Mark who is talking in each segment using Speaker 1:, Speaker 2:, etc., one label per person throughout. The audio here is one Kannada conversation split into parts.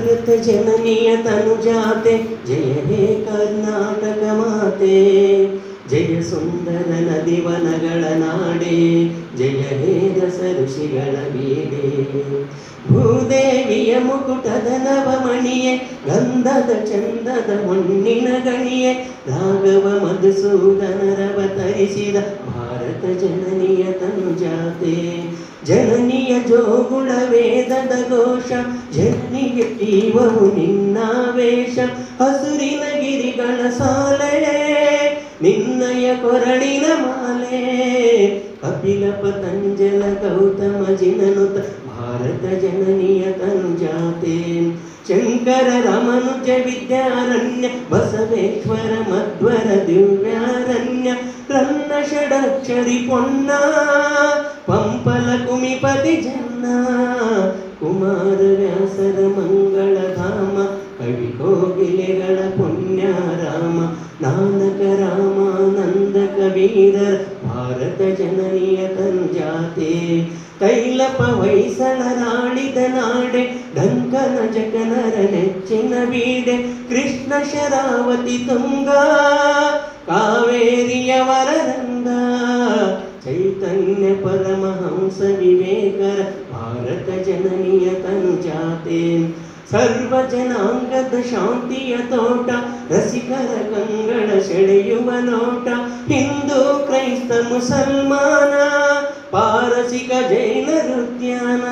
Speaker 1: ಭಾರತ ಜನನಿಯ ತನುಜಾತೆ ಜಯ ಹೇ ಕರ್ನಾಟಕ ಮಾತೆ, ಜಯ ಸುಂದರ ನದಿವನಗಳ ನಾಡೆ, ಜಯ ಹೇ ರಸ ಋಷಿಗಳ ಬೀಡೆ. ಭೂದೇವಿಯ ಮುಕುಟದ ನವಮಣಿಯೇ, ಗಂಧದ ಚಂದದ ಹೊನ್ನಿನ ಗಣಿಯೇ, ರಾಘವ ಮಧುಸೂದನರವತರಿಸಿದ ಭಾರತ ಜನನಿಯ ತನುಜಾತೆ. ಜನನಿಯ ಜೋಗುಳ ವೇದದ ಘೋಷ, ಜನನಿಯ ಜೀವವು ನಿನ್ನಾವೇಶ. ಹಸುರಿನ ಗಿರಿಗಳ ಸಾಲೆ, ನಿನ್ನಯ ಕೊರಳಿನ ಮಾಲೆ. ಕಪಿಲ ಪತಂಜಲ ಗೌತಮ ಜಿನನುತ ಭಾರತ ಜನನಿಯ ತನುಜಾತೆ. ಶಂಕರ ರಮನುಜ ವಿದ್ಯಾರಣ್ಯ, ಬಸವೇಶ್ವರ ಮಧ್ವರ ದಿವ್ಯಾರಣ್ಯ. ರನ್ನ ಷಡಕ್ಷರಿ ಪೊನ್ನ, ಪಂಪಲ ಕುಮಿಪತಿ ಜನ್ನ. ಕುಮಾರ ವ್ಯಾಸರ ಮಂಗಳಧಾಮ, ಕವಿ ಕೋಗಿಲೆಗಳ ಪುಣ್ಯಾರಾಮ. ನಾನಕ ರಾಮಾನಂದ ಕಬೀರರ ಭಾರತ ಜನನಿಯ ತನುಜಾತೆ. ತೈಲಪ ಹೊಯ್ಸಳರಾಳಿದ ನಾಡೆ, ಡಂಕನ ಜಕನರ ನೆಚ್ಚಿನ ಬೀಡೆ. ಕೃಷ್ಣ ಶರಾವತಿ ತುಂಗ, ಕಾವೇರಿಯ ವರರಂಗ. ಚೈತನ್ಯ ಪರಮಹಂಸ ವಿವೇಕರ ಭಾರತ ಜನನಿಯ ತನುಜಾತೆ. ಸರ್ವ ಜನಾಂಗದ ಶಾಂತಿಯ ತೋಟ, ರಸಿಕರ ಕಂಗಳ ಸೆಳೆಯುವ ನೋಟ. ಹಿಂದೂ ಕ್ರೈಸ್ತ ಮುಸಲ್ಮಾನ, ಪಾರಸಿಕ ಜೈನರ ಉದ್ಯಾನ.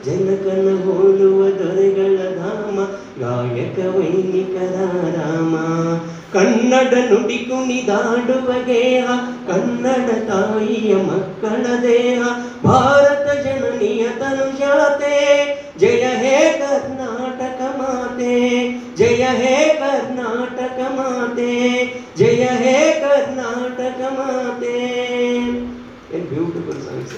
Speaker 1: ಜನಕನ ಹೋಲುವ ದೊರೆಗಳ ಧಾಮ, ಗಾಯಕ ವೈನಿಕರ ರಾಮ. ಕನ್ನಡ ನುಡಿ ಕುಣಿದಾಡುವ ಗೇಹ, ಕನ್ನಡ ತಾಯಿಯ ಮಕ್ಕಳ ದೇಹ. ಭಾರತ ಜನನಿಯ ತನುಜಾತೆ, ಜಯ ಹೇ ಕರ್ನಾಟಕ ಮಾತೆ, ಜಯ ಹೇ ಕರ್ನಾಟಕ ಮಾತೆ, ಜಯ ಹೇ ಕರ್ನಾಟಕ ಮಾತೆ. Beautiful songs.